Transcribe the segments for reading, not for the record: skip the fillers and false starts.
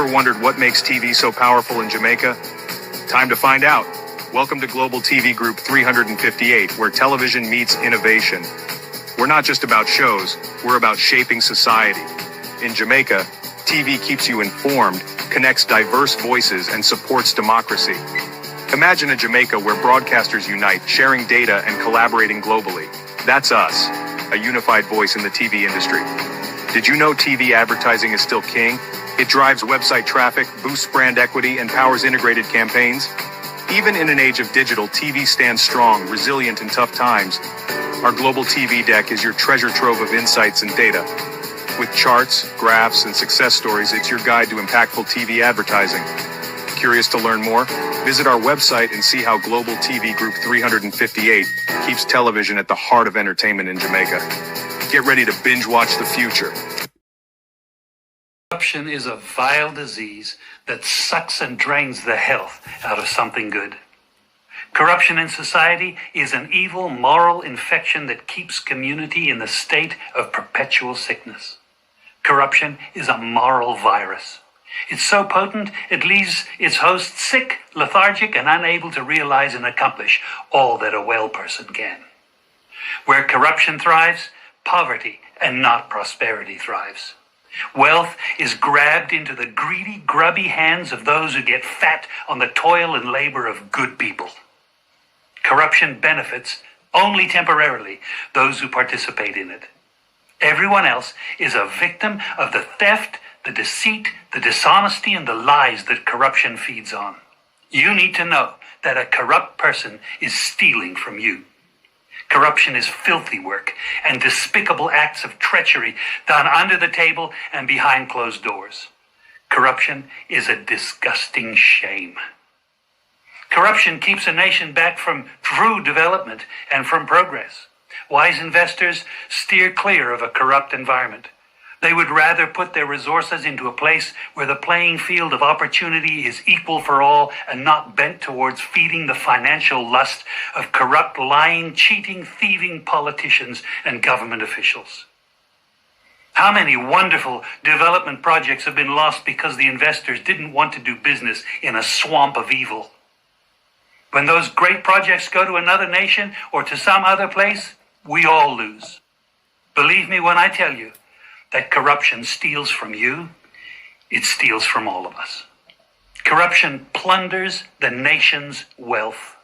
Ever wondered what makes TV so powerful in Jamaica? Time to find out. Welcome to Global TV Group 358, where television meets innovation. We're not just about shows, we're about shaping society. In Jamaica, TV keeps you informed, connects diverse voices, and supports democracy. Imagine a Jamaica where broadcasters unite, sharing data and collaborating globally. That's us, a unified voice in the TV industry. Did you know TV advertising is still king? It drives website traffic, boosts brand equity, and powers integrated campaigns. Even in an age of digital, TV stands strong, resilient in tough times. Our global TV deck is your treasure trove of insights and data. With charts, graphs, and success stories, it's your guide to impactful TV advertising. Curious to learn more? Visit our website and see how Global TV Group 358 keeps television at the heart of entertainment in Jamaica. Get ready to binge watch the future. Corruption is a vile disease that sucks and drains the health out of something good. Corruption in society is an evil moral infection that keeps community in a state of perpetual sickness. Corruption is a moral virus. It's so potent, it leaves its host sick, lethargic, and unable to realize and accomplish all that a well person can. Where corruption thrives, poverty and not prosperity thrives. Wealth is grabbed into the greedy, grubby hands of those who get fat on the toil and labor of good people. Corruption benefits, only temporarily, those who participate in it. Everyone else is a victim of the theft, the deceit, the dishonesty, and the lies that corruption feeds on. You need to know that a corrupt person is stealing from you. Corruption is filthy work and despicable acts of treachery done under the table and behind closed doors. Corruption is a disgusting shame. Corruption keeps a nation back from true development and from progress. Wise investors steer clear of a corrupt environment. They would rather put their resources into a place where the playing field of opportunity is equal for all and not bent towards feeding the financial lust of corrupt, lying, cheating, thieving politicians and government officials. How many wonderful development projects have been lost because the investors didn't want to do business in a swamp of evil? When those great projects go to another nation or to some other place, we all lose. Believe me when I tell you that corruption steals from you, it steals from all of us. Corruption plunders the nation's wealth.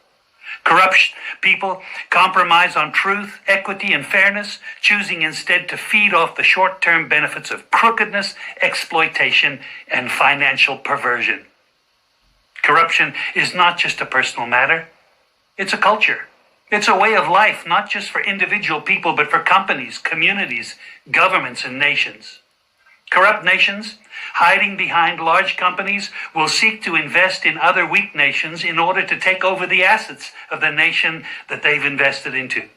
Corrupt people compromise on truth, equity, and fairness, choosing instead to feed off the short-term benefits of crookedness, exploitation, and financial perversion. Corruption is not just a personal matter, it's a culture. It's a way of life, not just for individual people, but for companies, communities, governments, and nations. Corrupt nations, hiding behind large companies, will seek to invest in other weak nations in order to take over the assets of the nation that they've invested into.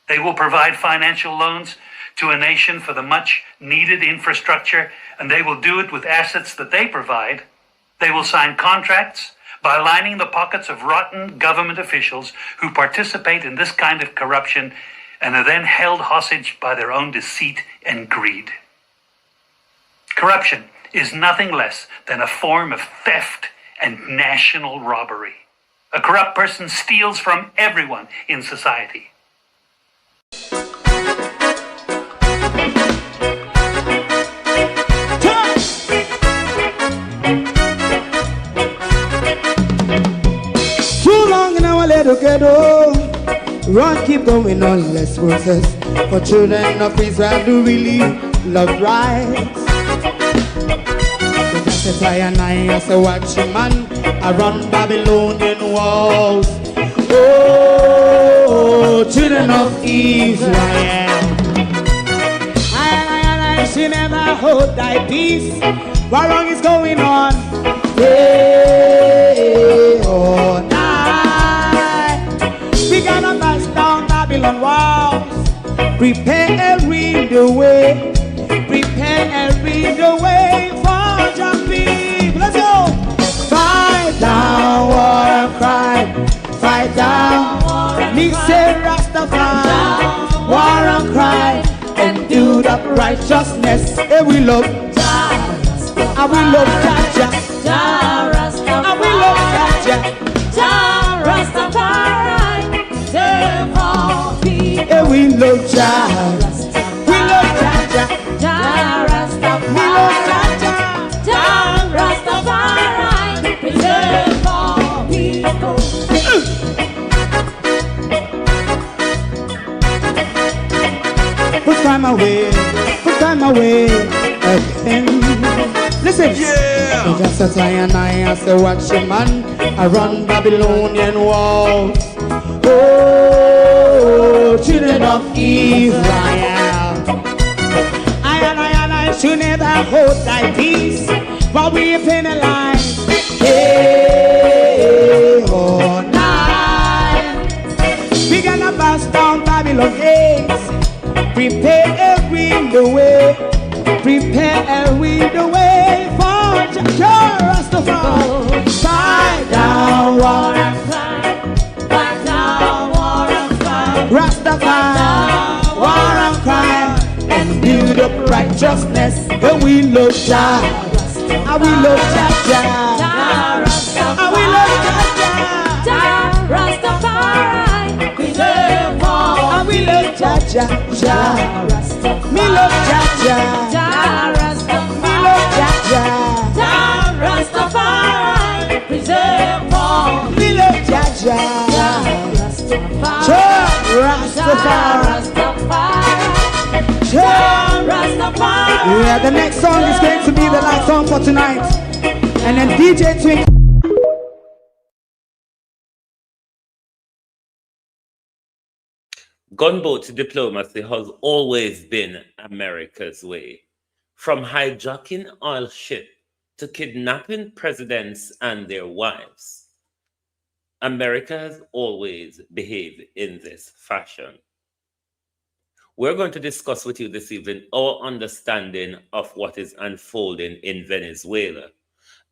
They will provide financial loans to a nation for the much-needed infrastructure, and they will do it with assets that they provide. They will sign contracts by lining the pockets of rotten government officials who participate in this kind of corruption and are then held hostage by their own deceit and greed. Corruption is nothing less than a form of theft and national robbery. A corrupt person steals from everyone in society. Ghetto, run, keep going on, less process. For children of Israel who really love rights. So just say and I as a watchman around Babylonian walls. Oh, children of Israel, I she never hold thy peace. What wrong is going on? Hey, oh, we gonna bust down Babylon walls. Prepare the way. Prepare the way for your people. Let's go. Fight down, war cry. Fight down. Me say Rastafari. War and cry. And do the righteousness. And we love. And we love. Jah, Jah Rastafari. And we love Jah, Jah, Jah Rastafari. Save all people. And we love Jah, we love Jah, Jah, Jah Rastafari. We love Jah, Jah, Jah Rastafari. Preserve all people. Put time away again. Listen, yeah. Just a tie and I say watch a man around Babylonian walls. Oh, children of Israel. I should never hold thy peace, but we penalize. Hey, oh, night. We gonna bust down Babylon gates. Prepare the way, prepare the way for Jah Rastafari. Fight down war and cry, fight down war and cry, Rastafari, war and cry, and build up righteousness. And we love Jah, and we love Jah, Jah Rastafari, and we love Jah, Jah Rastafari. Preserve all, and we love Jah, Jah Rastafari. Me love Jah, Jah Rastafari. Me love Jah, Jah Rastafari. Preserve all. Me love Jah, Jah Rastafari. Jah Rastafari. Yeah, the next song is going to be the last song for tonight. And then DJ Twink. Gunboat diplomacy has always been America's way. From hijacking oil ships to kidnapping presidents and their wives, America has always behaved in this fashion. We're going to discuss with you this evening our understanding of what is unfolding in Venezuela.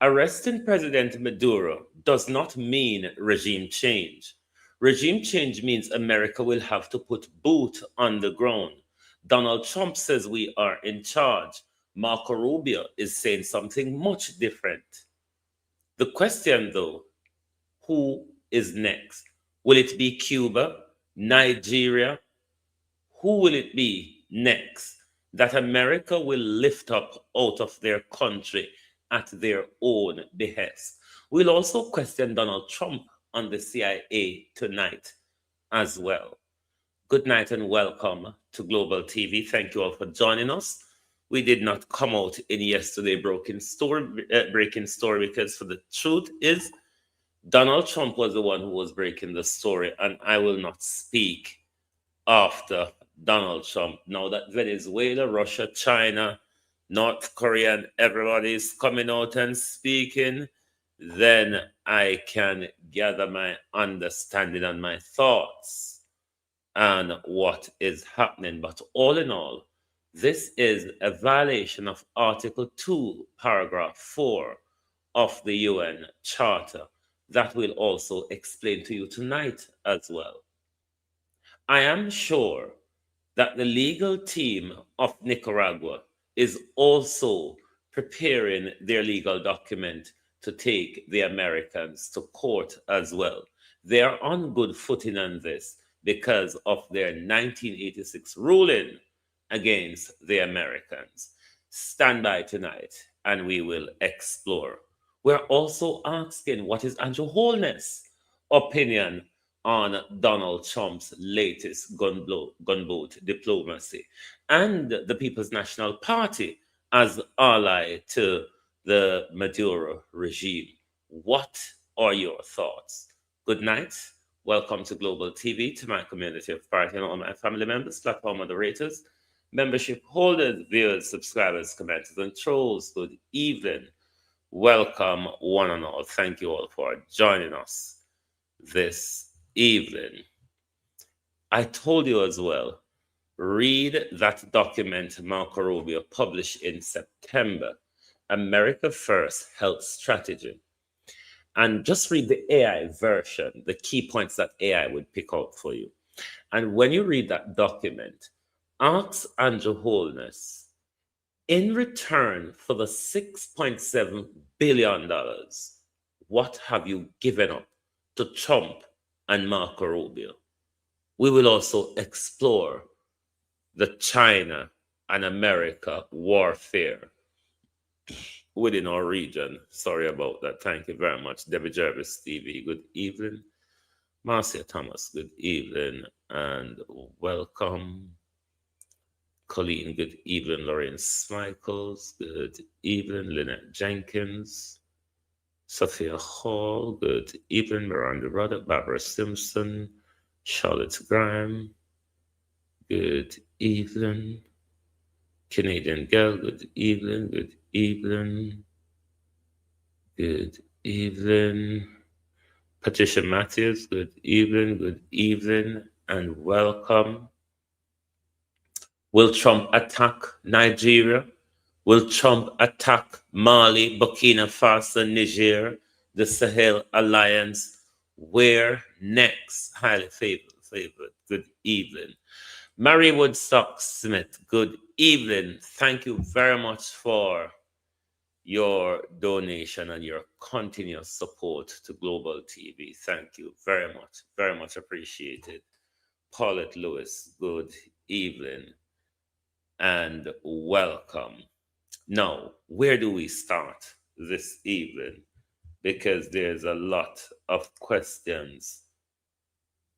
Arresting President Maduro does not mean regime change. Regime change means America will have to put boot on the ground. Donald Trump says we are in charge. Marco Rubio is saying something much different. The question, though, who is next? Will it be Cuba, Nigeria? Who will it be next that America will lift up out of their country at their own behest? We'll also question Donald Trump on the CIA tonight as well. Good night and welcome to Global TV. Thank you all for joining us. We did not come out in yesterday breaking story because for the truth is Donald Trump was the one who was breaking the story, and I will not speak after Donald Trump. Now that Venezuela, Russia, China, North Korea, and everybody is coming out and speaking, then I can gather my understanding and my thoughts on what is happening. But all in all, this is a violation of Article 2, Paragraph 4 of the UN Charter that we'll also explain to you tonight as well. I am sure that the legal team of Nicaragua is also preparing their legal document to take the Americans to court as well. They are on good footing on this because of their 1986 ruling against the Americans. Stand by tonight and we will explore. We're also asking what is Andrew Holness' opinion on Donald Trump's latest gunboat diplomacy and the People's National Party as ally to the Maduro regime. What are your thoughts? Good night. Welcome to Global TV, to my community of party and all my family members, platform moderators, membership holders, viewers, subscribers, commenters, and trolls. Good evening. Welcome one and all. Thank you all for joining us this evening. I told you as well, read that document Marco Rubio published in September, America First Health Strategy. And just read the AI version, the key points that AI would pick out for you. And when you read that document, ask Andrew Holness, In return for the $6.7 billion, what have you given up to Trump and Marco Rubio? We will also explore the China and America warfare within our region. Sorry about that. Thank you very much. Debbie Jervis TV, good evening. Marcia Thomas, good evening and welcome. Colleen, good evening. Lawrence Michaels, good evening. Lynette Jenkins. Sophia Hall, good evening. Miranda Ruddock, Barbara Simpson. Charlotte Graham, good evening. Canadian Girl, good evening. Good evening. Good evening. Patricia Matthews, good evening, and welcome. Will Trump attack Nigeria? Will Trump attack Mali, Burkina Faso, Niger, the Sahel Alliance? Where next? Highly favored. Good evening. Mary Woodstock Smith, good evening. Thank you very much for your donation and your continuous support to Global TV. Thank you very much appreciated. Paulette Lewis, good evening and welcome. Now, where do we start this evening? Because there's a lot of questions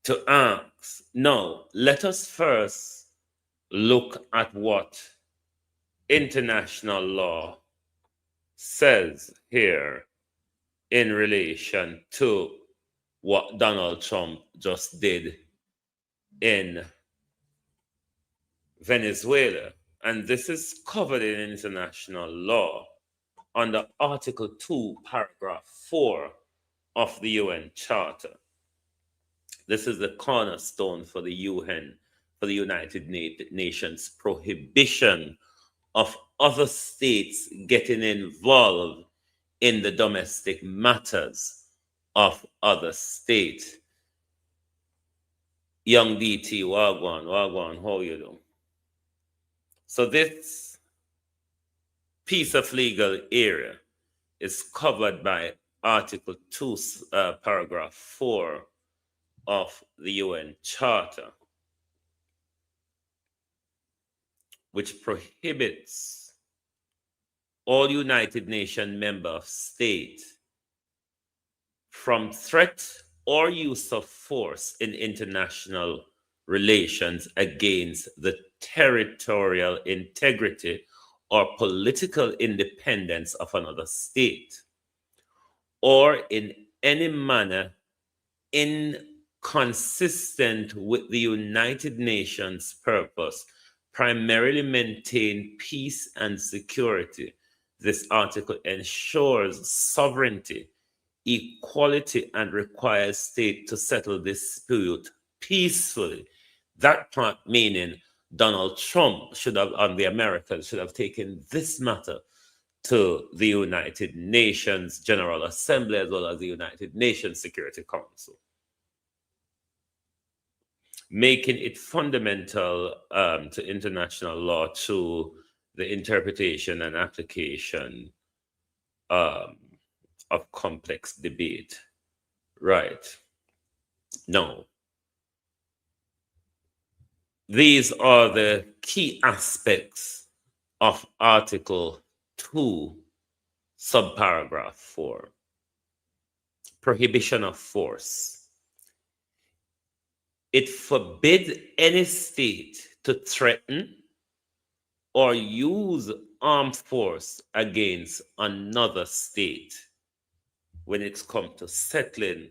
to ask. Now, let us first look at what international law says here in relation to what Donald Trump just did in Venezuela. And this is covered in international law under Article 2, Paragraph 4 of the UN Charter. This is the cornerstone for the UN, for the United Nations prohibition of other states getting involved in the domestic matters of other states. Young DT, Wagwan, how you do? So this piece of legal area is covered by Article 2, Paragraph 4 of the UN Charter, which prohibits all United Nations member states from threat or use of force in international relations against the territorial integrity or political independence of another state, or in any manner inconsistent with the United Nations purpose, primarily maintain peace and security. This article ensures sovereignty, equality, and requires state to settle dispute peacefully. That part meaning Donald Trump should have, and the Americans should have taken this matter to the United Nations General Assembly as well as the United Nations Security Council, making it fundamental to international law to the interpretation and application of complex debate. Right. Now, these are the key aspects of Article 2, subparagraph 4. Prohibition of force. It forbids any state to threaten or use armed force against another state when it's come to settling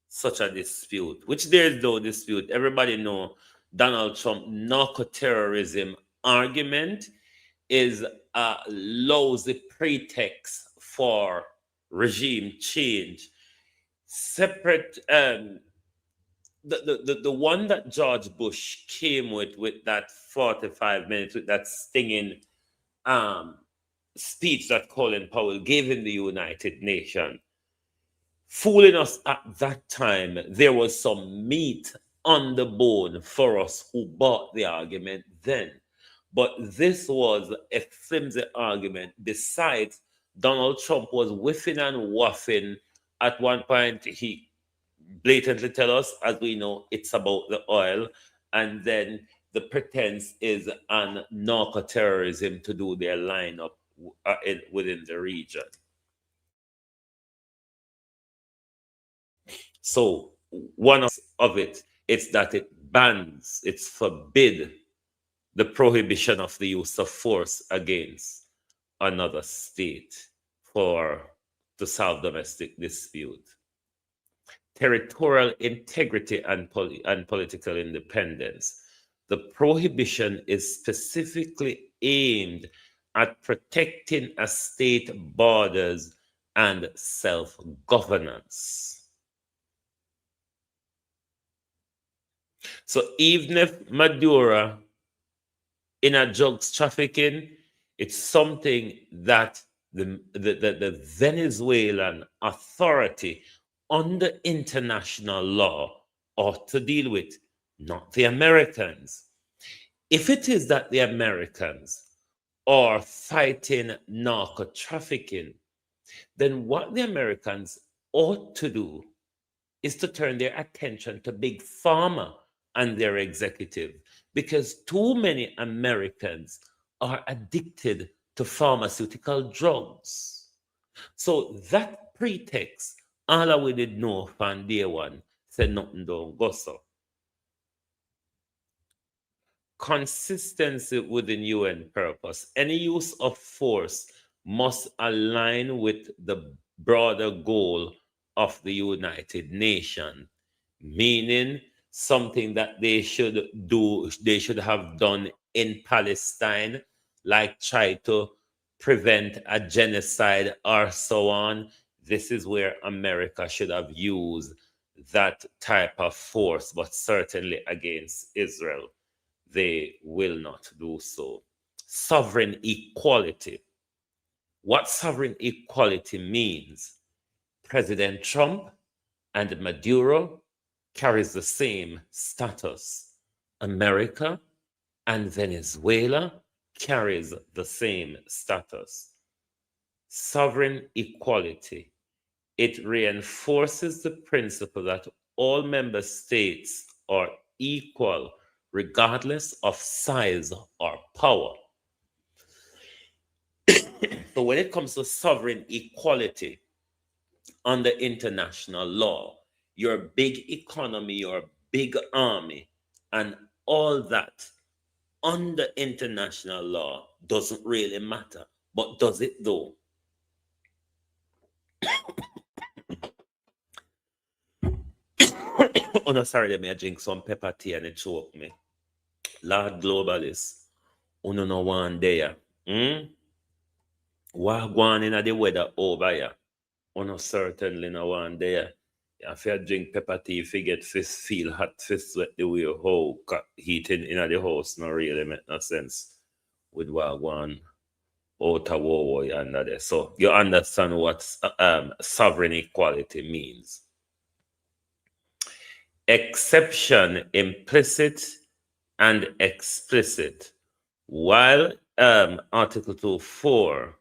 such a dispute, which there is no dispute. Everybody know Donald Trump narco-terrorism argument is a lousy pretext for regime change. Separate, the one that George Bush came with that 45 minutes, with that stinging speech that Colin Powell gave in the United Nations, fooling us at that time. There was some meat on the bone for us who bought the argument then. But this was a flimsy argument. Besides, Donald Trump was whiffing and waffing. At one point, he blatantly tell us, as we know, it's about the oil, and then the pretense is on narco terrorism to do their lineup within the region. So one of it is that it's forbid the prohibition of the use of force against another state to solve domestic dispute. Territorial integrity and political independence. The prohibition is specifically aimed at protecting a state borders and self-governance. So even if Maduro in a drugs trafficking, it's something that the Venezuelan authority under international law ought to deal with, not the Americans. If it is that the Americans are fighting narco trafficking, then what the Americans ought to do is to turn their attention to Big Pharma and their executive, because too many Americans are addicted to pharmaceutical drugs. So that pretext, all we did know from day one, said nothing don't go so. Consistency within UN purpose. Any use of force must align with the broader goal of the United Nations, meaning something that they should have done in Palestine, like try to prevent a genocide or so on. This is where America should have used that type of force, but certainly against Israel, they will not do so. Sovereign equality. What sovereign equality means? President Trump and Maduro carries the same status. America and Venezuela carries the same status. Sovereign equality. It reinforces the principle that all member states are equal regardless of size or power. So when it comes to sovereign equality under international law, your big economy, your big army, and all that under international law doesn't really matter. But does it though? Oh no, sorry, let me drink some pepper tea and it choke me. Lord globalist, uno no one there. What going in the weather over here? Uno certainly no one there. If you drink pepper tea, if you get feel hot, sweat the way how heating in the house no really make no sense with what going out of war under there. So you understand what sovereign equality means. Exception, implicit and explicit. While Article 2.4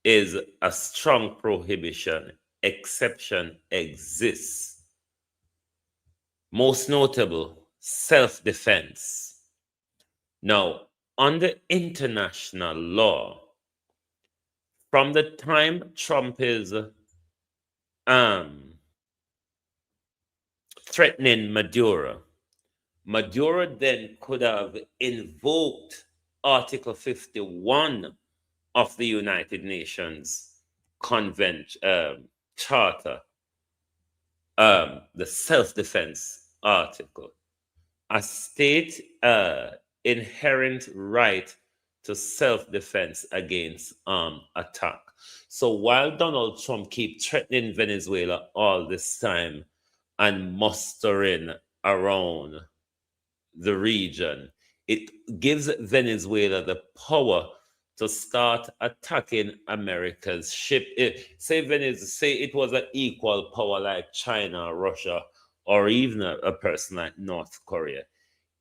is a strong prohibition, exception exists. Most notable, self-defense. Now, under international law, from the time Trump is threatening Maduro, Maduro then could have invoked Article 51 of the United Nations Charter, the self-defense article. A state inherent right to self-defense against armed attack. So while Donald Trump keeps threatening Venezuela all this time and mustering around the region, it gives Venezuela the power to start attacking America's ship. Say it was an equal power like China, Russia, or even a person like North Korea.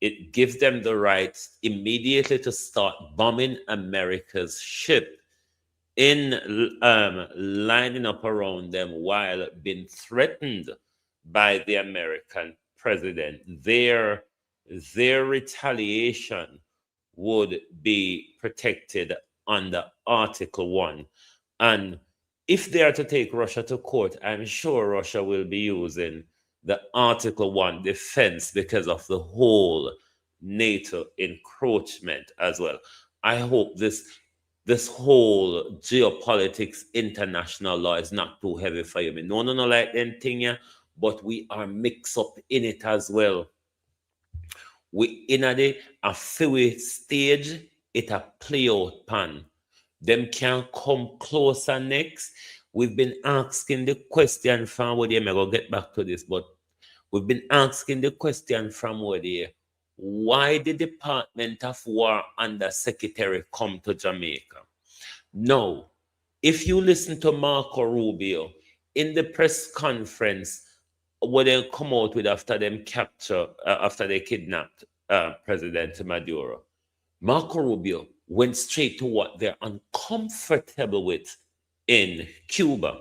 it gives them the right immediately to start bombing America's ship in lining up around them while being threatened by the American president. Their retaliation would be protected under Article 1. And if they are to take Russia to court, I'm sure Russia will be using the Article 1 defense because of the whole NATO encroachment as well. I hope this whole geopolitics, international law is not too heavy for you. No, like anything, yeah, but we are mixed up in it as well. We in a few stage, it a play out pan. Them can come closer next. We've been asking the question from where they may go get back to this, but we've been asking the question from where they, why the Department of War Under Secretary come to Jamaica? Now, if you listen to Marco Rubio in the press conference, what they come out with after them capture, after they kidnapped President Maduro, Marco Rubio went straight to what they're uncomfortable with in Cuba.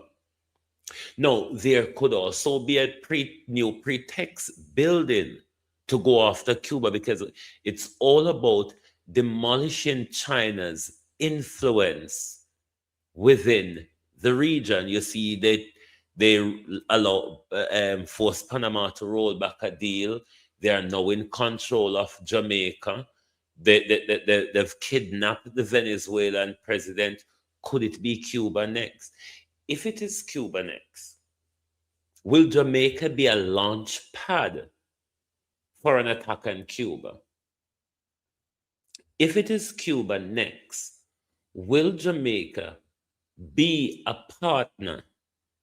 Now, there could also be a new pretext building to go after Cuba because it's all about demolishing China's influence within the region. You see, they allow force Panama to roll back a deal. They are now in control of Jamaica. They've kidnapped the Venezuelan president. Could it be Cuba next? If it is Cuba next, will Jamaica be a launch pad for an attack on Cuba? If it is Cuba next, will Jamaica be a partner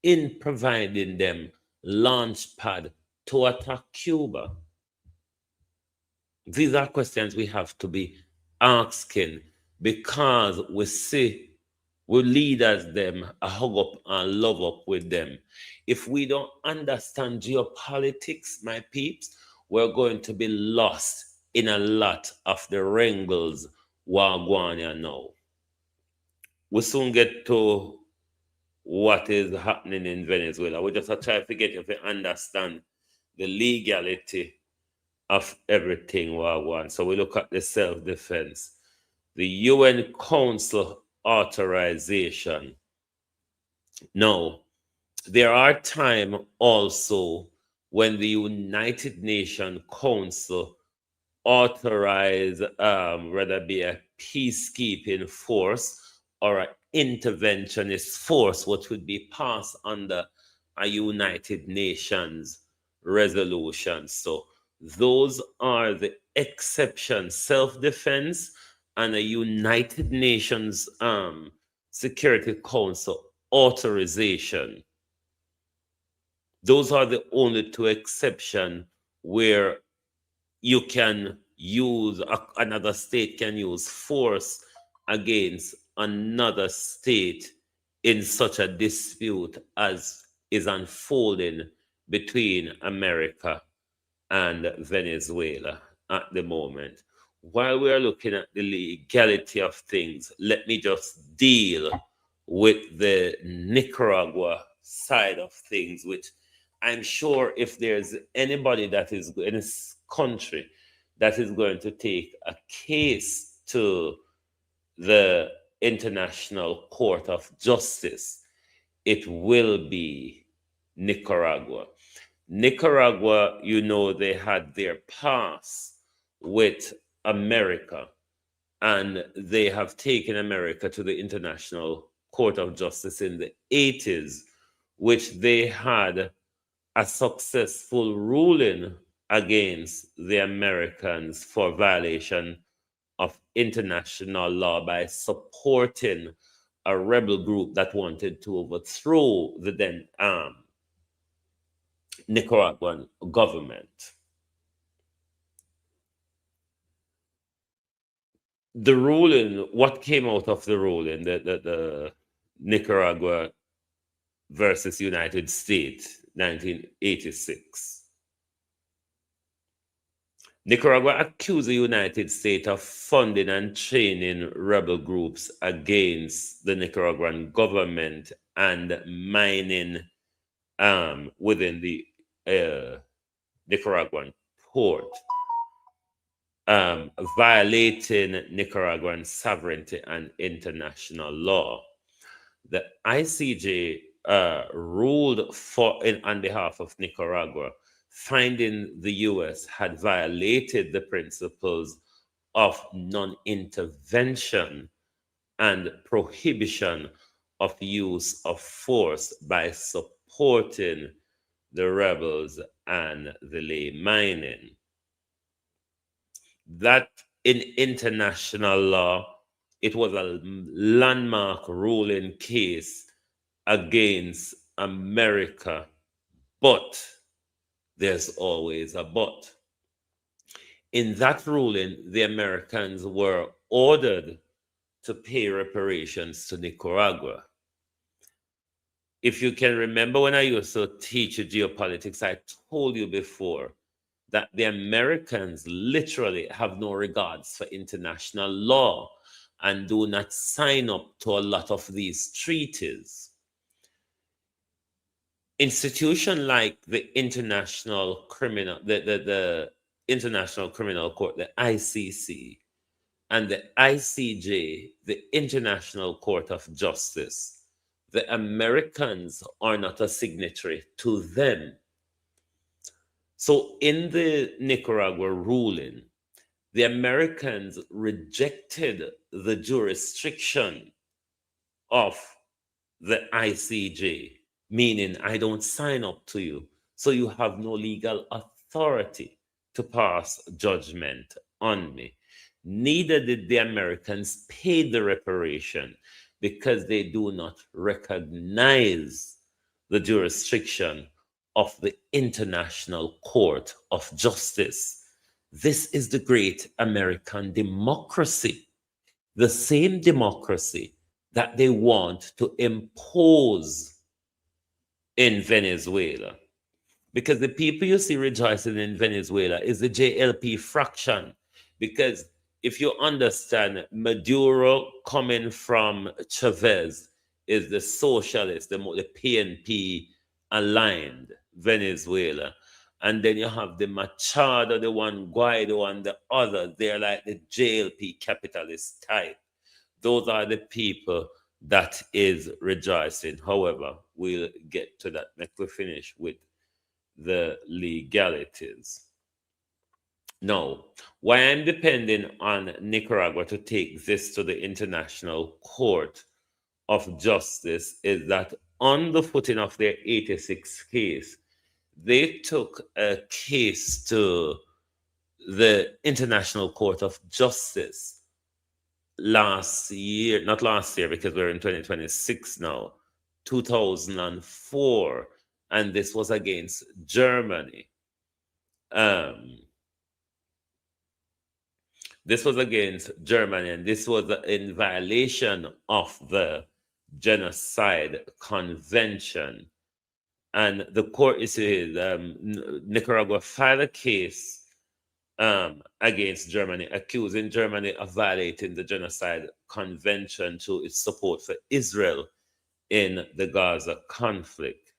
in providing them launch pad to attack Cuba? These are questions we have to be asking because we see we leaders them hug up and love up with them. If we don't understand geopolitics, my peeps, we're going to be lost in a lot of the wrangles wagwania now. We soon get to what is happening in Venezuela. We just try to get you to understand the legality of everything wagwan. So we look at the self-defense, the UN Council authorization. Now, there are times also when the United Nations Council authorize whether it be a peacekeeping force or an interventionist force, which would be passed under a United Nations resolution. So those are the exceptions: self-defense and a United Nations Security Council authorization. Those are the only two exceptions where you can use, another state can use force against another state in such a dispute as is unfolding between America and Venezuela at the moment. While we are looking at the legality of things, let me just deal with the Nicaragua side of things, which I'm sure if there's anybody that is in this country that is going to take a case to the International Court of Justice, it will be Nicaragua. Nicaragua, you know, they had their past with America, and they have taken America to the International Court of Justice in the 80s, which they had a successful ruling against the Americans for violation of international law by supporting a rebel group that wanted to overthrow the then Nicaraguan government. The ruling, what came out of the ruling, the Nicaragua versus United States, 1986. Nicaragua accused the United States of funding and training rebel groups against the Nicaraguan government and mining within the Nicaraguan port, violating Nicaraguan sovereignty and international law. The ICJ ruled on behalf of Nicaragua, finding the US had violated the principles of non intervention and prohibition of use of force by supporting the rebels and the lay mining. That in international law, it was a landmark ruling case against America, but there's always a but. In that ruling, the Americans were ordered to pay reparations to Nicaragua. If you can remember when I used to teach you geopolitics, I told you before that the Americans literally have no regards for international law and do not sign up to a lot of these treaties. Institution like the International Criminal, the International Criminal Court, the ICC, and the ICJ, the International Court of Justice, the Americans are not a signatory to them. So in the Nicaragua ruling, the Americans rejected the jurisdiction of the ICJ, meaning I don't sign up to you, so you have no legal authority to pass judgment on me. Neither did the Americans pay the reparation because they do not recognize the jurisdiction of the International Court of Justice. This is the great American democracy, the same democracy that they want to impose in Venezuela. Because the people you see rejoicing in Venezuela is the JLP fraction. Because if you understand, Maduro coming from Chavez is the socialist, the PNP aligned Venezuela. And then you have the Machado, the one Guaido, and the other. They're like the JLP capitalist type. Those are the people that is rejoicing. However, we'll get to that. Let me finish with the legalities. Now, why I'm depending on Nicaragua to take this to the International Court of Justice is that on the footing of their 86 case, they took a case to the International Court of Justice last year, not last year because we're in 2026 now, 2004, and this was against Germany. This was against Germany, and this was in violation of the Genocide Convention. And the court issued Nicaragua filed a case against Germany, accusing Germany of violating the Genocide Convention through its support for Israel in the Gaza conflict.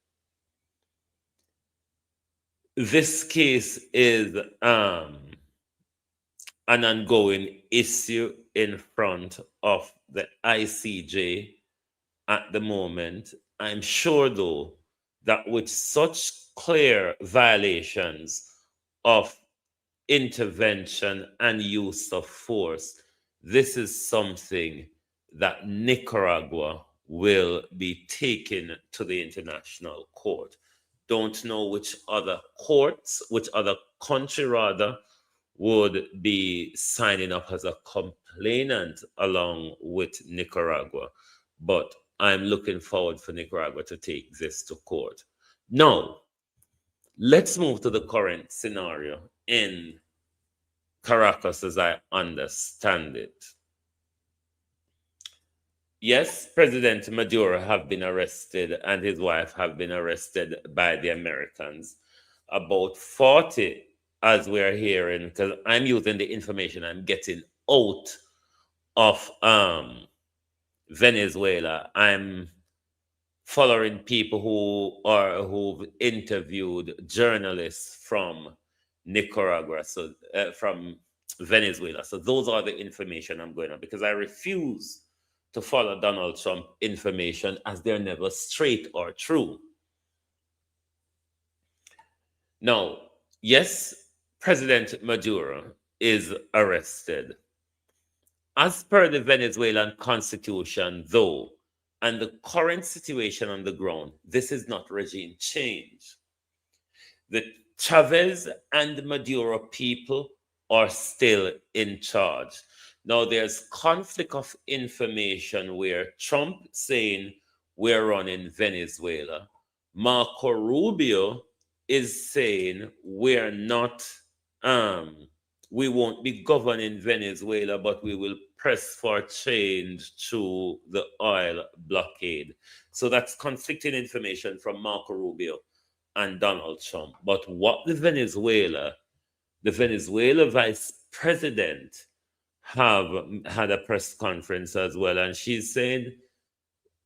This case is an ongoing issue in front of the ICJ at the moment. I'm sure, though, that with such clear violations of intervention and use of force, this is something that Nicaragua will be taken to the International Court. Don't know which other courts, which other country rather, would be signing up as a complainant along with Nicaragua. But I'm looking forward for Nicaragua to take this to court. Now, let's move to the current scenario in Caracas as I understand it. Yes, President Maduro have been arrested and his wife have been arrested by the Americans. About 40 as we're hearing, because I'm using the information I'm getting out of Venezuela. I'm following people who've interviewed journalists from Nicaragua, so from Venezuela. So those are the information I'm going on, because I refuse to follow Donald Trump information as they're never straight or true. Now, yes, President Maduro is arrested. As per the Venezuelan constitution, though, and the current situation on the ground, this is not regime change. The Chavez and Maduro people are still in charge. Now, there's conflict of information where Trump saying we're running Venezuela. Marco Rubio is saying we're not, we won't be governing Venezuela, but we will press for change through the oil blockade. So that's conflicting information from Marco Rubio and Donald Trump. But what the Venezuela vice president have had a press conference as well, and she's saying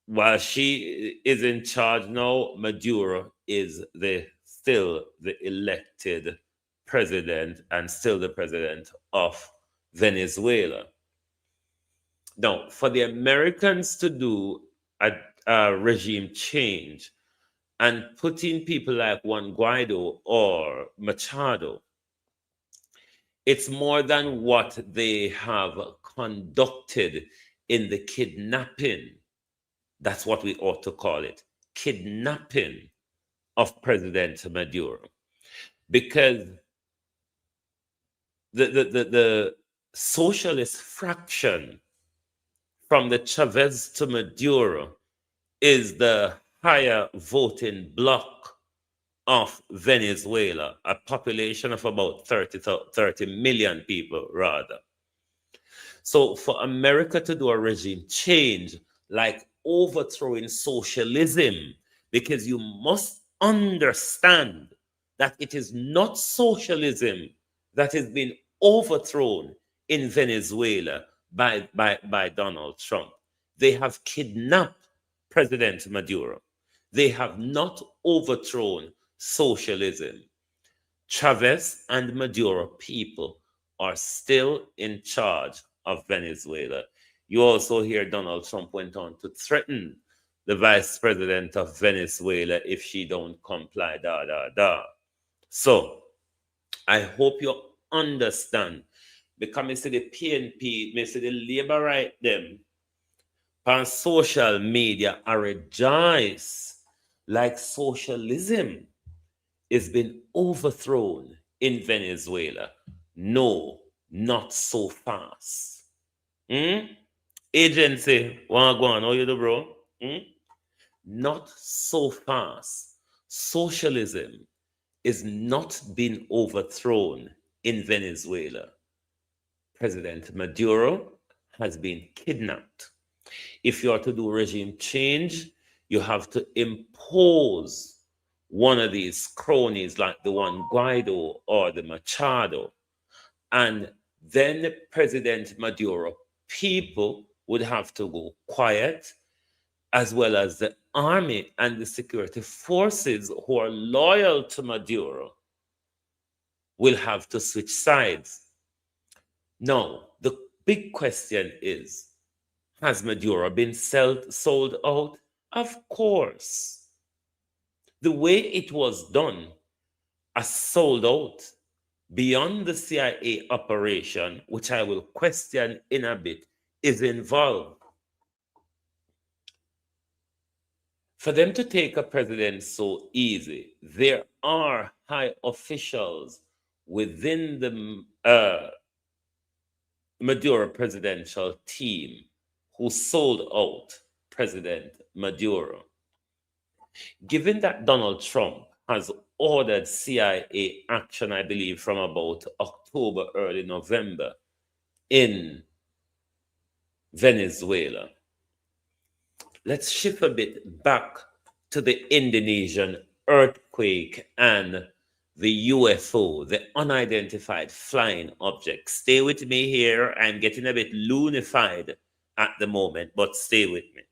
while she is in charge now, Maduro is still the elected president and still the president of Venezuela. Now, for the Americans to do a regime change and putting people like Juan Guaido or Machado, it's more than what they have conducted in the kidnapping. That's what we ought to call it, kidnapping of President Maduro. Because the socialist fraction from the Chavez to Maduro is the higher voting bloc of Venezuela, a population of about 30 million people, rather. So for America to do a regime change, like overthrowing socialism, because you must understand that it is not socialism that is being overthrown in Venezuela by Donald Trump. They have kidnapped President Maduro. They have not overthrown socialism. Chavez and Maduro people are still in charge of Venezuela. You also hear Donald Trump went on to threaten the vice president of Venezuela if she don't comply, So I hope you understand, because I see the PNP, I see the labor right them on social media are rejoice like socialism is been overthrown in Venezuela. No, not so fast. Agency, wanna go on? How you do, bro? Not so fast. Socialism is not being overthrown in Venezuela. President Maduro has been kidnapped. If you are to do regime change, you have to impose one of these cronies like the Juan Guaido or the Machado. And then President Maduro people would have to go quiet, as well as the army and the security forces who are loyal to Maduro will have to switch sides. Now, the big question is, has Maduro been sold out? Of course. The way it was done, a sold out beyond the CIA operation, which I will question in a bit, is involved. For them to take a president so easy, there are high officials within the Maduro presidential team who sold out President Maduro. Given that Donald Trump has ordered CIA action, I believe, from about October, early November in Venezuela, let's shift a bit back to the Indonesian earthquake and the UFO, the unidentified flying object. Stay with me here. I'm getting a bit loonified at the moment, but stay with me.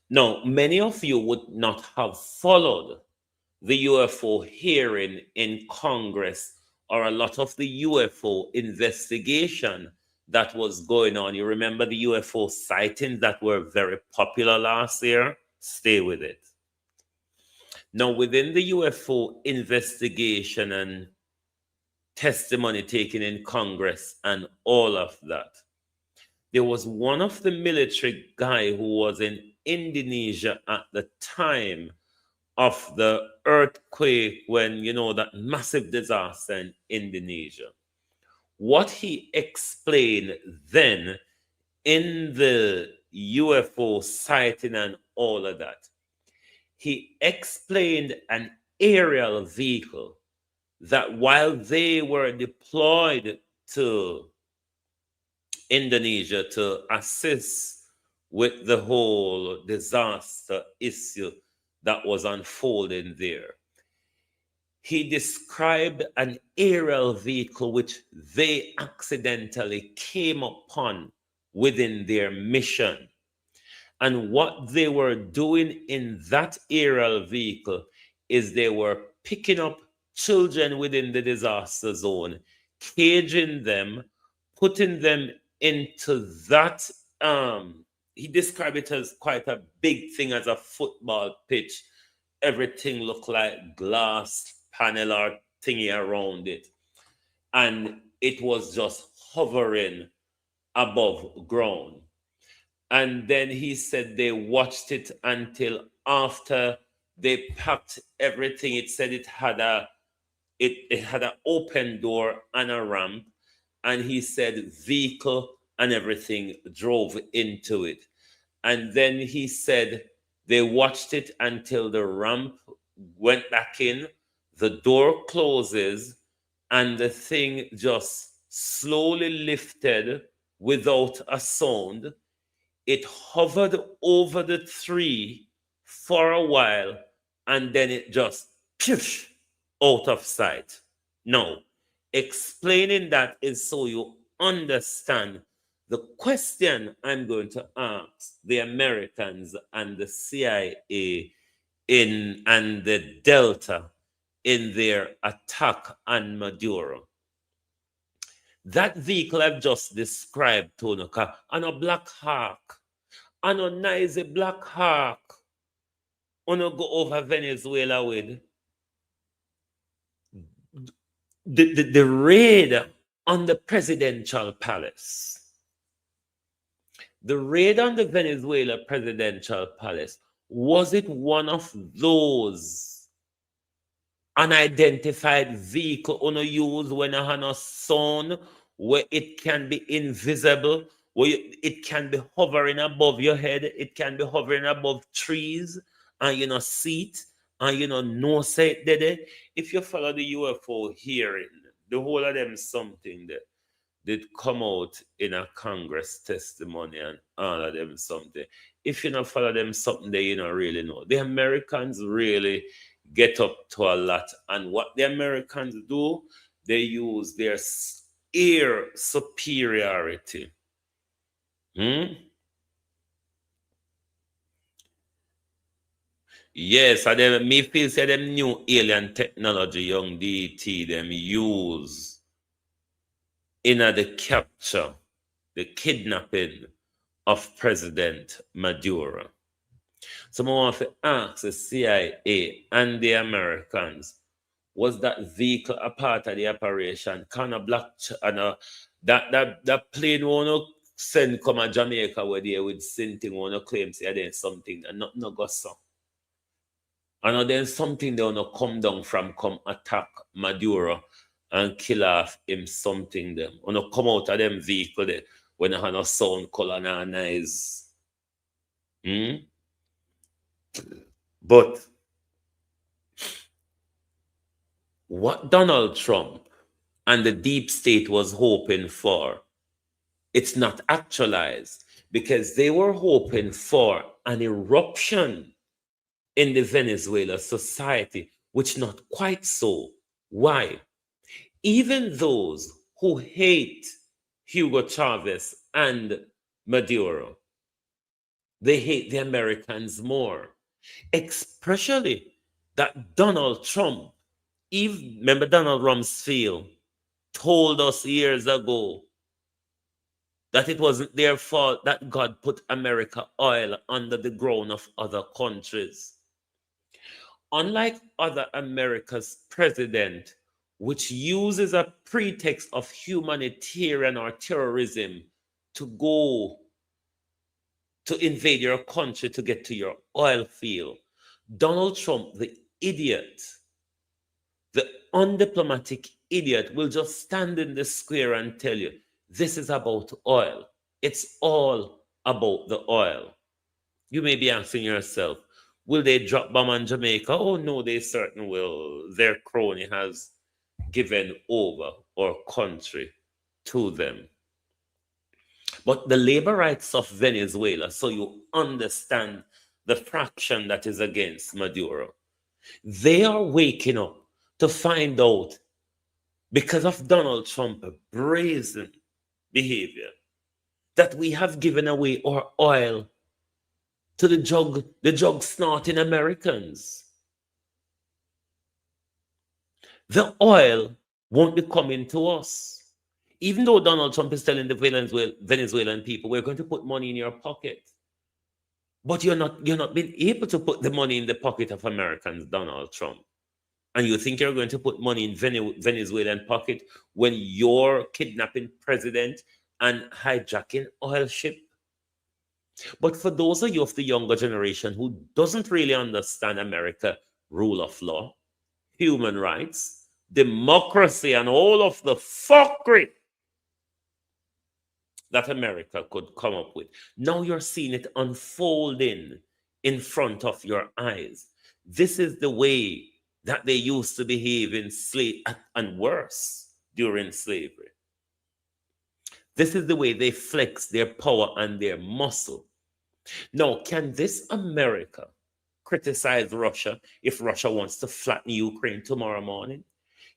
Now, many of you would not have followed the UFO hearing in Congress or a lot of the UFO investigation that was going on. You remember the UFO sightings that were very popular last year? Stay with it. Now, within the UFO investigation and testimony taken in Congress and all of that, there was one of the military guy who was in Indonesia at the time of the earthquake, when, you know, that massive disaster in Indonesia. What he explained then in the UFO sighting and all of that, he explained an aerial vehicle that while they were deployed to Indonesia to assist with the whole disaster issue that was unfolding there, he described an aerial vehicle which they accidentally came upon within their mission. And what they were doing in that aerial vehicle is they were picking up children within the disaster zone, caging them, putting them into that. He described it as quite a big thing, as a football pitch. Everything looked like glass panel or thingy around it. And it was just hovering above ground. And then he said they watched it until after they packed everything. It said it had an open door and a ramp. And he said vehicle and everything drove into it. And then he said they watched it until the ramp went back in, the door closes, and the thing just slowly lifted without a sound. It hovered over the tree for a while, and then it just poof, out of sight. Now, explaining that is so you understand the question I'm going to ask the Americans and the CIA and the Delta in their attack on Maduro. That vehicle I've just described, Tonoka, and a Black Hawk, and a nice Black Hawk, on go over Venezuela with the raid on the presidential palace. The raid on the Venezuela presidential palace, was it one of those unidentified vehicle on use when I have a sound, where it can be invisible, where it can be hovering above your head, it can be hovering above trees, and you know see it, and you know say it did. If you follow the UFO hearing, the whole of them something that did come out in a Congress testimony, and all of them something. If you don't follow them something, they you don't really know. The Americans really get up to a lot, and what the Americans do, they use their air superiority. Yes, and them me feel say them new alien technology, young DT, them use in the capture, the kidnapping of President Maduro. So I want to ask the CIA and the Americans, was that vehicle a part of the operation? Can a black that plane wanna send come to Jamaica where they with something wanna claim say there's something and not no go so. And then something they wanna come down from come attack Maduro and kill off him something them. Wanna come out of them vehicle there when I have no sound colonize. But what Donald Trump and the deep state was hoping for, it's not actualized, because they were hoping for an eruption in the Venezuela society which not quite so. Why? Even those who hate Hugo Chavez and Maduro, they hate the Americans more, especially that Donald Trump, even remember Donald Rumsfeld told us years ago that it wasn't their fault that God put America oil under the ground of other countries. Unlike other America's president, which uses a pretext of humanitarian or terrorism to go to invade your country to get to your oil field, Donald Trump, the idiot, the undiplomatic idiot, will just stand in the square and tell you, this is about oil. It's all about the oil. You may be asking yourself, will they drop bomb on Jamaica? Oh, no, they certainly will. Their crony has given over our country to them. But the labor rights of Venezuela, so you understand the fraction that is against Maduro, they are waking up to find out, because of Donald Trump's brazen behavior, that we have given away our oil to the jug snorting Americans. The oil won't be coming to us. Even though Donald Trump is telling the Venezuelan people, we're going to put money in your pocket. But you're not being able to put the money in the pocket of Americans, Donald Trump. And you think you're going to put money in Venezuelan pocket when you're kidnapping president and hijacking oil ship? But for those of you of the younger generation who doesn't really understand America, rule of law, human rights, democracy, and all of the fuckery that America could come up with, now you're seeing it unfolding in front of your eyes. This is the way that they used to behave in slavery, and worse, during slavery. This is the way they flex their power and their muscle. Now, can this America criticize Russia if Russia wants to flatten Ukraine tomorrow morning?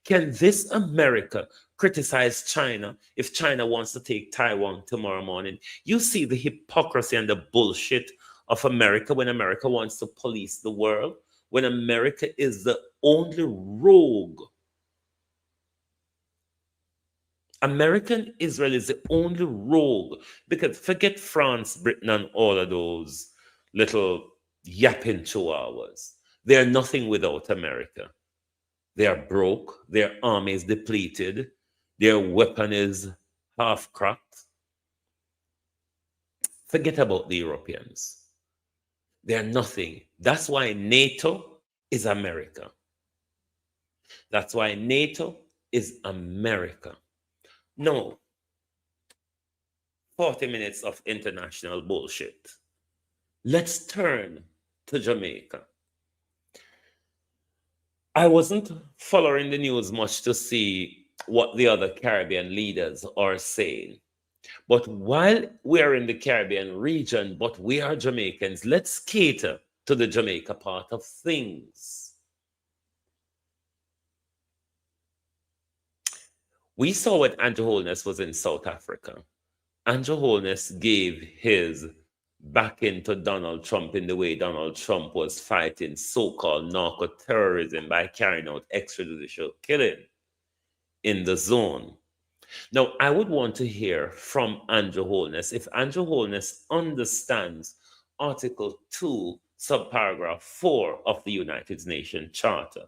Can this America criticize China if China wants to take Taiwan tomorrow morning? You see the hypocrisy and the bullshit of America when America wants to police the world, when America is the only rogue. American Israel is the only rogue, because forget France, Britain, and all of those little yapping chihuahuas. They are nothing without America. They are broke, their army is depleted, their weapon is half cracked. Forget about the Europeans. They are nothing. That's why NATO is America. That's why NATO is America. No. 40 minutes of international bullshit. Let's turn to Jamaica. I wasn't following the news much to see what the other Caribbean leaders are saying. But while we're in the Caribbean region, but we are Jamaicans, let's cater to the Jamaica part of things. We saw when Andrew Holness was in South Africa. Andrew Holness gave his back into Donald Trump in the way Donald Trump was fighting so-called narco-terrorism by carrying out extrajudicial killing in the zone. Now, I would want to hear from Andrew Holness if Andrew Holness understands Article 2, subparagraph 4 of the United Nations Charter,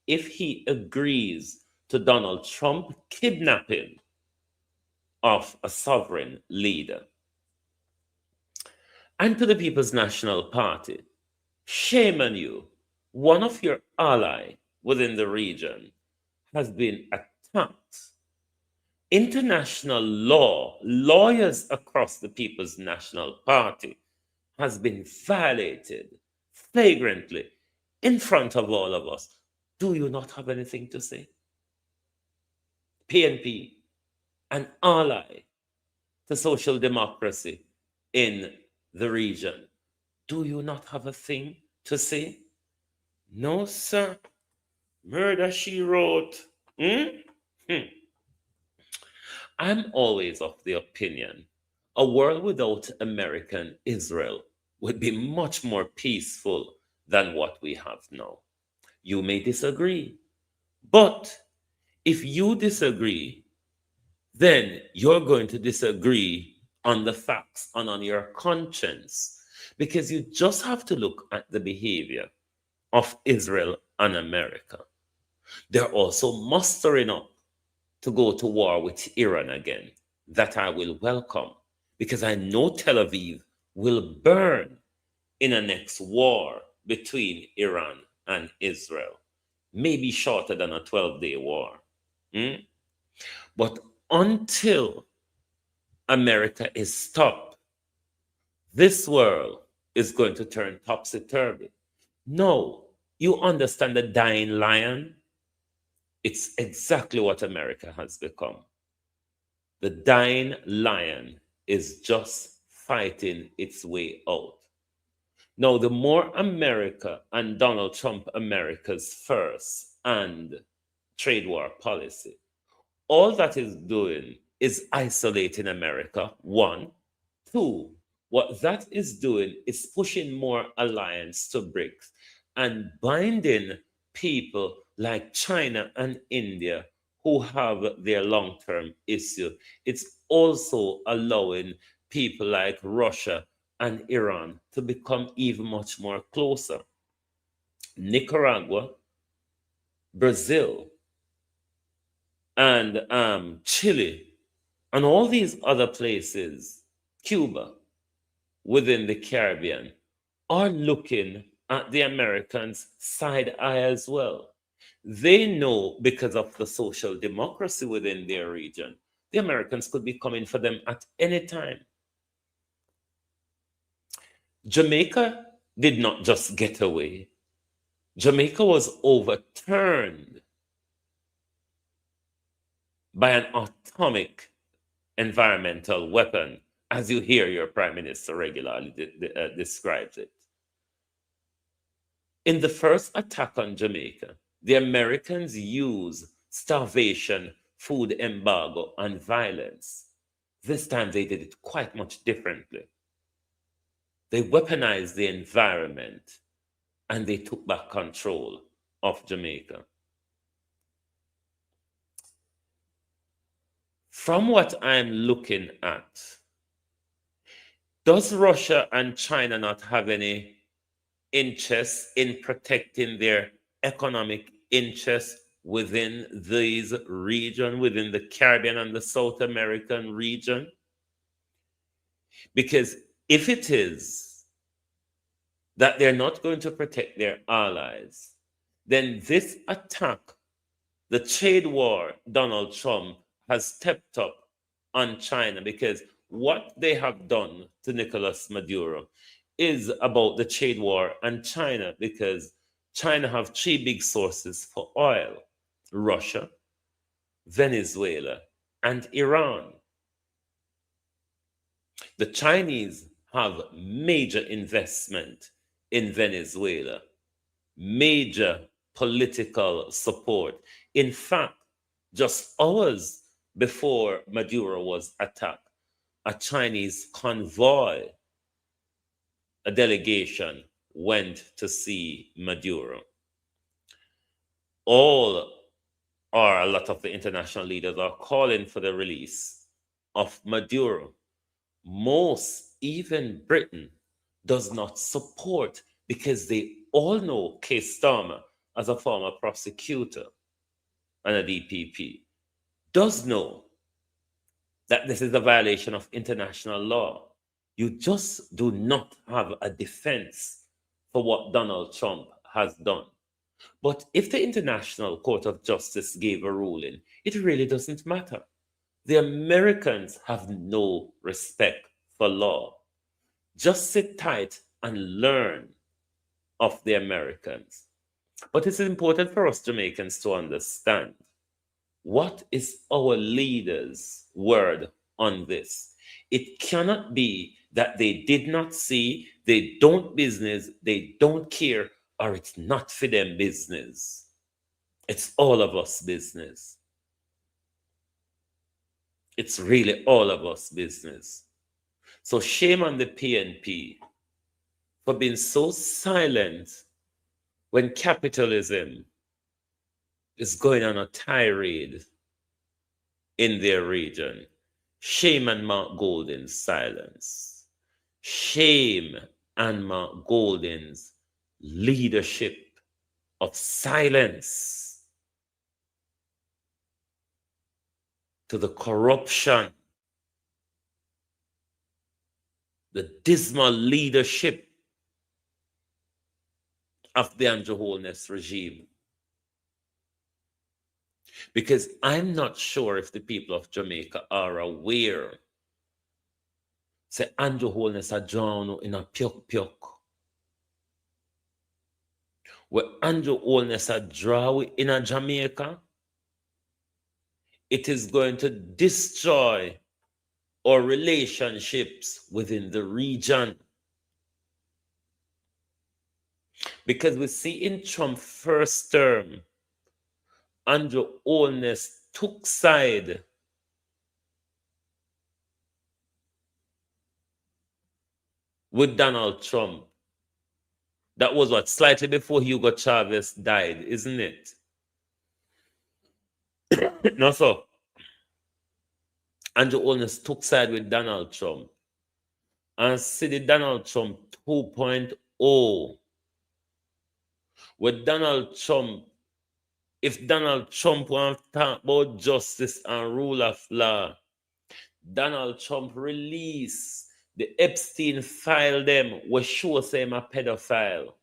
if he agrees to Donald Trump kidnapping of a sovereign leader. And to the People's National Party, shame on you. One of your allies within the region has been attacked. International law, lawyers across the People's National Party, has been violated flagrantly in front of all of us. Do you not have anything to say? PNP, an ally to social democracy in the region. Do you not have a thing to say? No, sir. Murder, she wrote. Hmm? Hmm. I'm always of the opinion a world without American Israel would be much more peaceful than what we have now. You may disagree, but if you disagree, then you're going to disagree on the facts and on your conscience because you just have to look at the behavior of Israel and America. They're also mustering up to go to war with Iran again. That I will welcome because I know Tel Aviv will burn in a next war between Iran and Israel, maybe shorter than a 12-day war. Hmm? But until America is stopped, this world is going to turn topsy turvy. No, you understand the dying lion? It's exactly what America has become. The dying lion is just fighting its way out. Now, the more America and Donald Trump America's first and trade war policy, all that is doing is isolating America, one. Two, what that is doing is pushing more alliance to BRICS and binding people like China and India who have their long term issue. It's also allowing people like Russia and Iran to become even much more closer. Nicaragua, Brazil, and Chile, and all these other places, Cuba, within the Caribbean, are looking at the Americans side eye as well. They know because of the social democracy within their region, the Americans could be coming for them at any time. Jamaica did not just get away, Jamaica was overturned by an atomic environmental weapon, as you hear your prime minister regularly describes it. In the first attack on Jamaica, the Americans used starvation, food embargo, and violence. This time they did it quite much differently. They weaponized the environment and they took back control of Jamaica. From what I'm looking at, does Russia and China not have any interest in protecting their economic interests within these region, within the Caribbean and the South American region? Because if it is that they're not going to protect their allies, then this attack, the trade war Donald Trump has stepped up on China, because what they have done to Nicolas Maduro is about the trade war and China, because China have three big sources for oil: Russia, Venezuela, and Iran. The Chinese have major investment in Venezuela, major political support. In fact, just hours before Maduro was attacked, a Chinese convoy, a delegation, went to see Maduro. All, or a lot of the international leaders, are calling for the release of Maduro. Most, even Britain, does not support, because they all know Keir Starmer, as a former prosecutor and a DPP, does know that this is a violation of international law. You just do not have a defense for what Donald Trump has done. But if the International Court of Justice gave a ruling, it really doesn't matter. The Americans have no respect for law. Just sit tight and learn of the Americans. But it's important for us Jamaicans to understand, what is our leaders' word on this? It cannot be that they did not see, they don't business, they don't care, or it's not for them business. It's all of us business. It's really all of us business. So shame on the PNP for being so silent when capitalism is going on a tirade in their region. Shame on Mark Golding's silence. Shame on Mark Golding's leadership of silence to the corruption, the dismal leadership of the Andrew Holness regime. Because I'm not sure if the people of Jamaica are aware. Say Andrew Holness a drawn in a pyok pyok. Where Andrew Holness a draw in a Jamaica, it is going to destroy our relationships within the region. Because we see in Trump's first term, Andrew Holness took side with Donald Trump. That was what, slightly before Hugo Chavez died, isn't it? No, so Andrew Holness took side with Donald Trump and see the Donald Trump 2.0. With Donald Trump, if Donald Trump wants to talk about justice and rule of law, Donald Trump release the Epstein file them will show him a pedophile.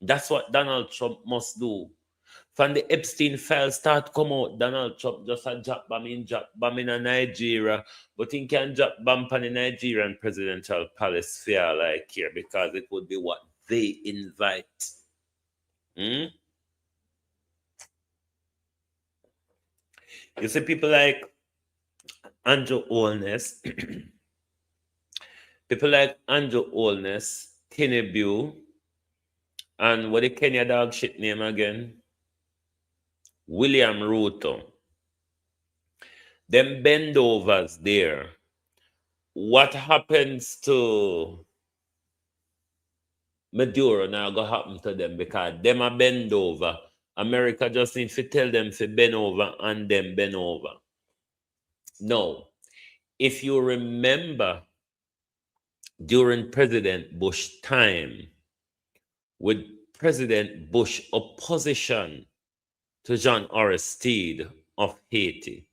That's what Donald Trump must do. From the Epstein file start come out, Donald Trump just a drop bomb in Nigeria, but he can drop bomb on the Nigerian presidential palace fair like here because it would be what they invite. You see people like Andrew Holness, people like Andrew Holness, Tinubu, and what the Kenya dog shit name again? William Ruto. Them bendovers there. What happens to Maduro now go happen to them because them a bend over. America just need to tell them to bend over and them bend over. No. If you remember during President Bush time, with President Bush opposition to John Aristide of Haiti,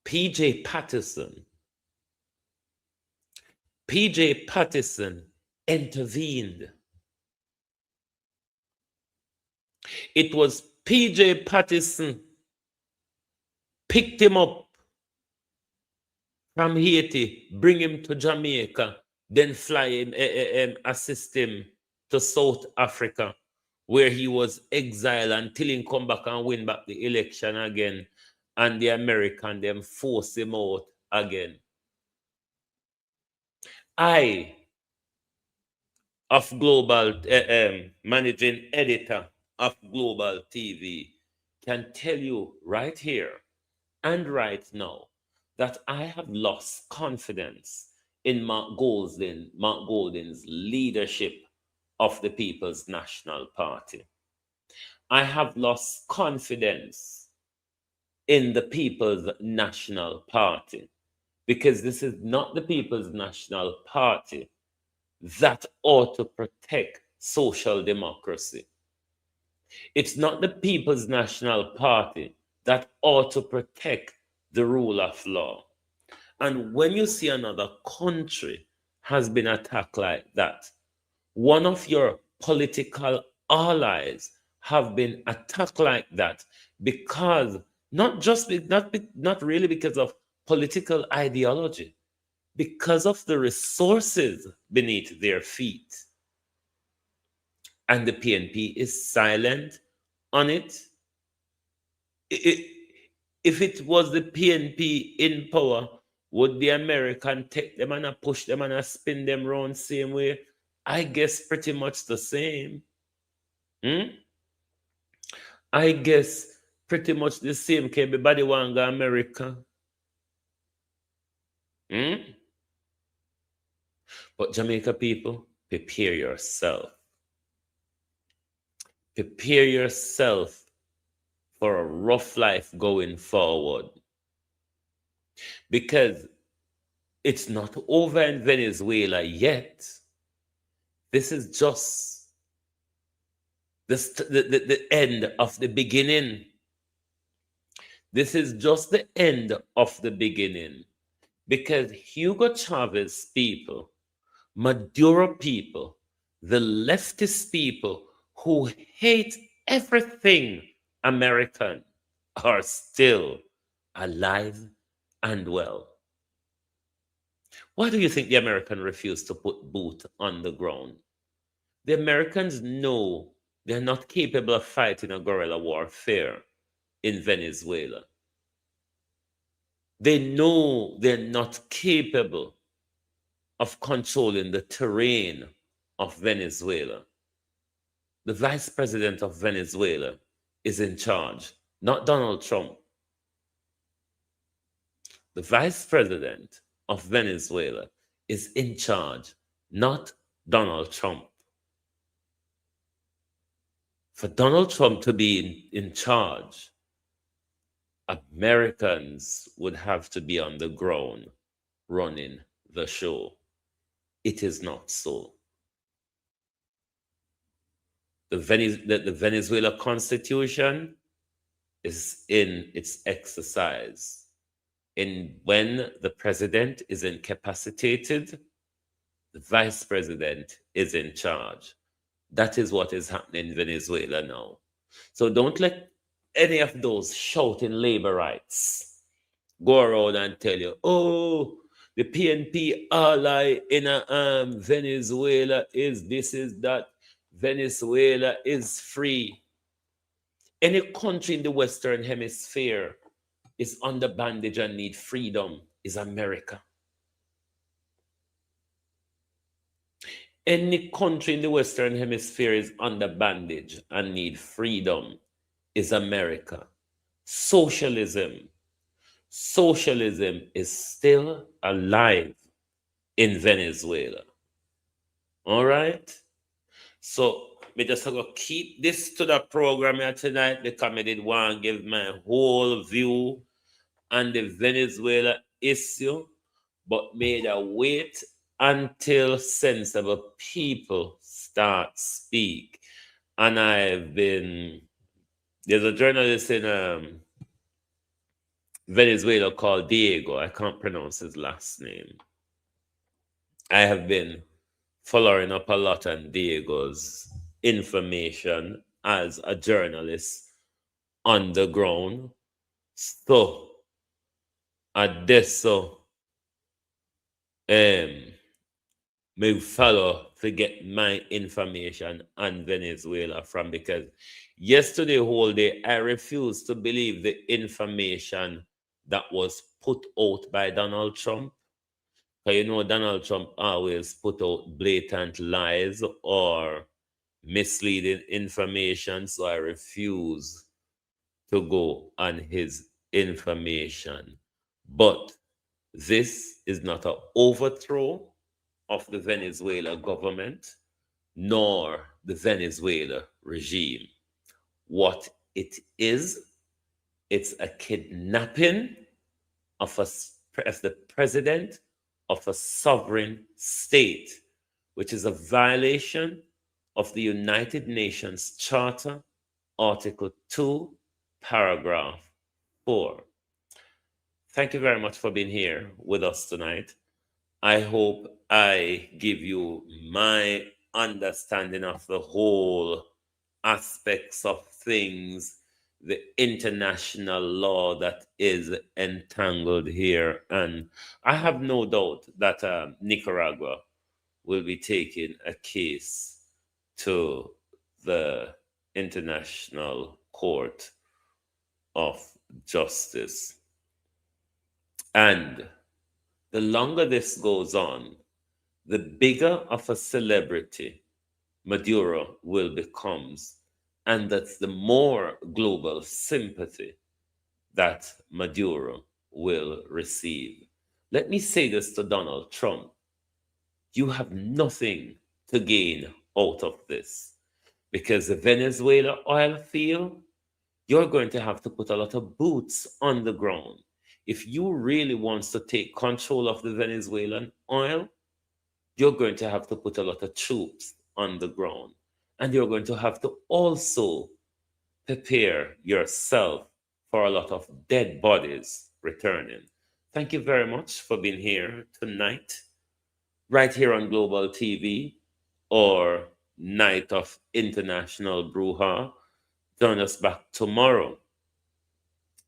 PJ Patterson intervened. It was PJ Patterson picked him up from Haiti, bring him to Jamaica, then fly him, assist him to South Africa, where he was exiled until he come back and win back the election again, and the American them force him out again. I, of Global, managing editor of Global TV, can tell you right here and right now that I have lost confidence in Mark Golding's leadership of the People's National Party. I have lost confidence in the People's National Party because this is not the People's National Party that ought to protect social democracy. It's not the People's National Party that ought to protect the rule of law. And when you see another country has been attacked like that, one of your political allies have been attacked like that because not really because of political ideology, because of the resources beneath their feet. And the PNP is silent on it. If it was the PNP in power, would the American take them and push them and spin them around the same way? I guess pretty much the same. I guess pretty much the same can everybody want to go America. But Jamaica people, prepare yourself. Prepare yourself for a rough life going forward. Because it's not over in Venezuela yet. This is just the end of the beginning. This is just the end of the beginning. Because Hugo Chavez people, Maduro people, the leftist people who hate everything American are still alive and well. Why do you think the Americans refuse to put boot on the ground? The Americans know they're not capable of fighting a guerrilla warfare in Venezuela. They know they're not capable of controlling the terrain of Venezuela. The vice president of Venezuela is in charge, not Donald Trump. The vice president of Venezuela is in charge, not Donald Trump. For Donald Trump to be in charge, Americans would have to be on the ground running the show. It is not so. The Venezuela Constitution is in its exercise. And when the president is incapacitated, the vice president is in charge. That is what is happening in Venezuela now. So don't let any of those shouting labor rights go around and tell you, oh, the PNP ally in Venezuela is this, is that. Venezuela is free. Any country in the Western Hemisphere is under bondage and need freedom is America. Any country in the Western Hemisphere is under bondage and need freedom is America. Socialism is still alive in Venezuela. All right? So, me just going to keep this to the program here tonight because I did want to give my whole view on the Venezuela issue, but made a wait until sensible people start speak. And there's a journalist in Venezuela called Diego. I can't pronounce his last name. I have been following up a lot on Diego's information as a journalist on the ground. So, at this, me follow to get my information on Venezuela from, because yesterday whole day I refused to believe the information that was put out by Donald Trump. Because you know Donald Trump always put out blatant lies or misleading information, so I refuse to go on his information. But this is not an overthrow of the Venezuela government nor the Venezuela regime. What it is, it's a kidnapping of the president of a sovereign state, which is a violation of the United Nations Charter, Article 2, Paragraph 4. Thank you very much for being here with us tonight. I hope I give you my understanding of the whole aspects of things, the international law that is entangled here. And I have no doubt that Nicaragua will be taking a case to the International Court of Justice. And the longer this goes on, the bigger of a celebrity Maduro will become And that's the more global sympathy that Maduro will receive. Let me say this to Donald Trump. You have nothing to gain out of this, because the Venezuela oil field, you're going to have to put a lot of boots on the ground. If you really want to take control of the Venezuelan oil, you're going to have to put a lot of troops on the ground. And you're going to have to also prepare yourself for a lot of dead bodies returning. Thank you very much for being here tonight, right here on Global TV, or Night of International Brouhaha. Join us back tomorrow,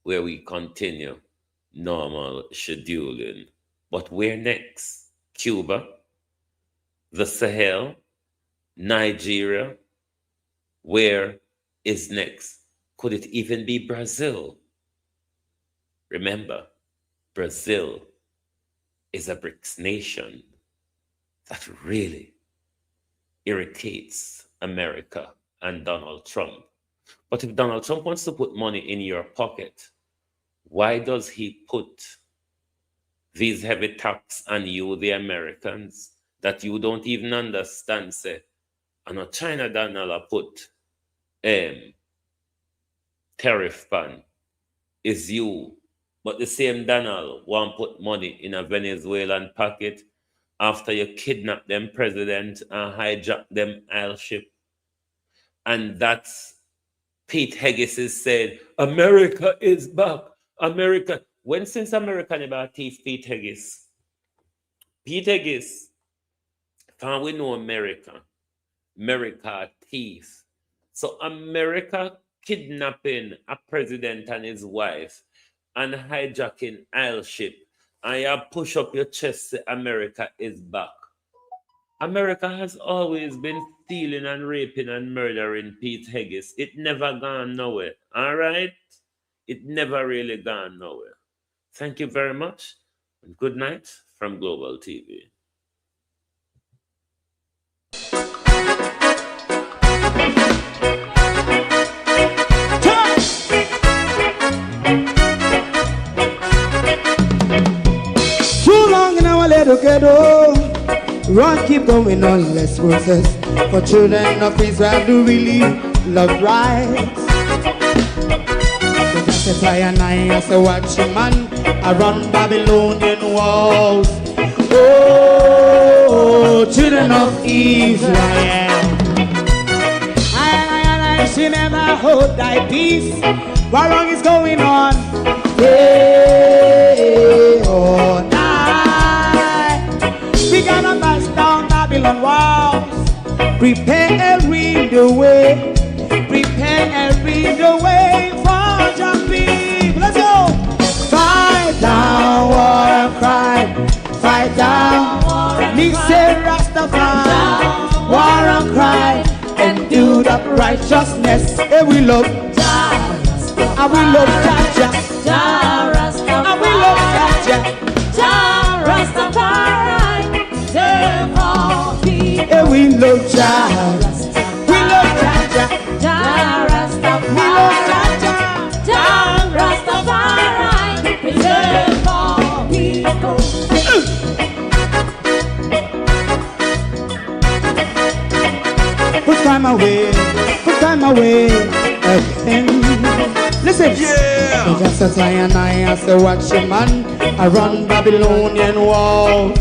where we continue normal scheduling. But where next? Cuba, the Sahel, Nigeria. Where is next? Could it even be Brazil? Remember, Brazil is a BRICS nation that really irritates America and Donald Trump. But if Donald Trump wants to put money in your pocket, why does he put these heavy tax on you, the Americans, that you don't even understand? Say, and a China dollar put tariff ban is you, but the same Donald won't put money in a Venezuelan pocket after you kidnap them president and hijack them oil ship. And that's Pete Heggis is said, America is back. America. When since America never thief Pete Heggis? Pete Heggis, can we know America? America thief. So America kidnapping a president and his wife and hijacking oil ship, and you push up your chest, say America is back. America has always been stealing and raping and murdering Pete Heggis. It never gone nowhere. All right? It never really gone nowhere. Thank you very much, and good night from Global TV. Too long in our little ghetto, run keep going on, less process. For children of Israel do really love rights. So just a and I as a watching man around Babylonian walls. Oh, children of Israel, I should never hold thy peace. What wrong is going on? Day or night, we gonna bust down Babylon walls. Prepare the way, prepare the way for your people. Let's go. Fight down, war and cry. Fight down, listen Rastafari. War and cry and do the righteousness. And we love Jah, and we love Jah, Jah Rastafari. And we love Jah, Rastafari. Save all people. And we love Jah, we love Jah, Rastafari. We love Jah, Rastafari. Save all people. Put time away again. Listen, yeah. Just a and I as a watching man around Babylonian walls.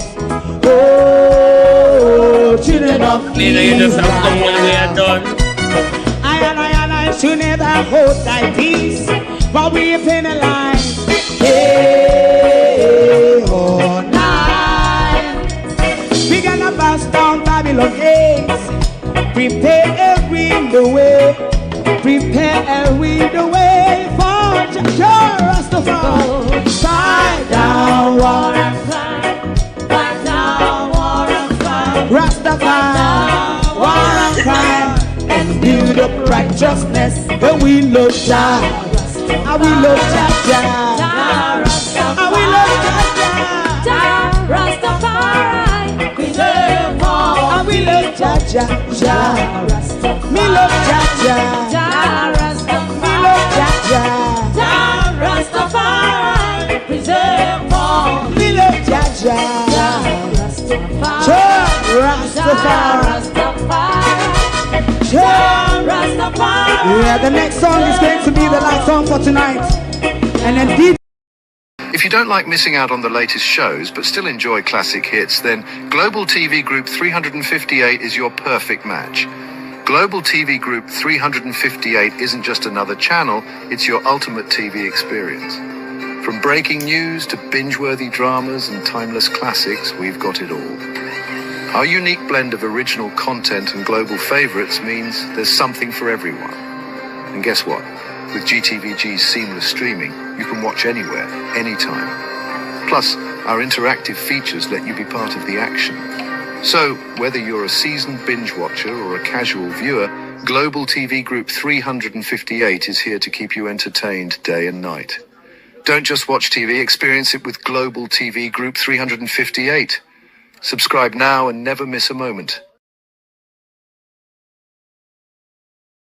Oh, children of Nina, you just have come when we are done. I should never hold thy peace while we penalize. Day or night, we gonna bust down Babylon gates. Prepare the way, prepare the way for Jah Rastafari. Fight down, war and cry. Fight down, war and cry. Rastafari, war and cry, and build up righteousness. But we love Jah, and we love Jah, and we love Jah, Rastafari. We love all, and we love Jah, me love Jah. Rastafari, preserve all. We love Jaja. Rastafari. Yeah, the next song is going to be the last song for tonight. And then DJ. If you don't like missing out on the latest shows but still enjoy classic hits, then Global TV Group 358 is your perfect match. Global TV Group 358 isn't just another channel, it's your ultimate TV experience. From breaking news to binge-worthy dramas and timeless classics, we've got it all. Our unique blend of original content and global favorites means there's something for everyone. And guess what? With GTVG's seamless streaming, you can watch anywhere, anytime. Plus, our interactive features let you be part of the action. So, whether you're a seasoned binge watcher or a casual viewer, Global TV Group 358 is here to keep you entertained day and night. Don't just watch TV, experience it with Global TV Group 358. Subscribe now and never miss a moment.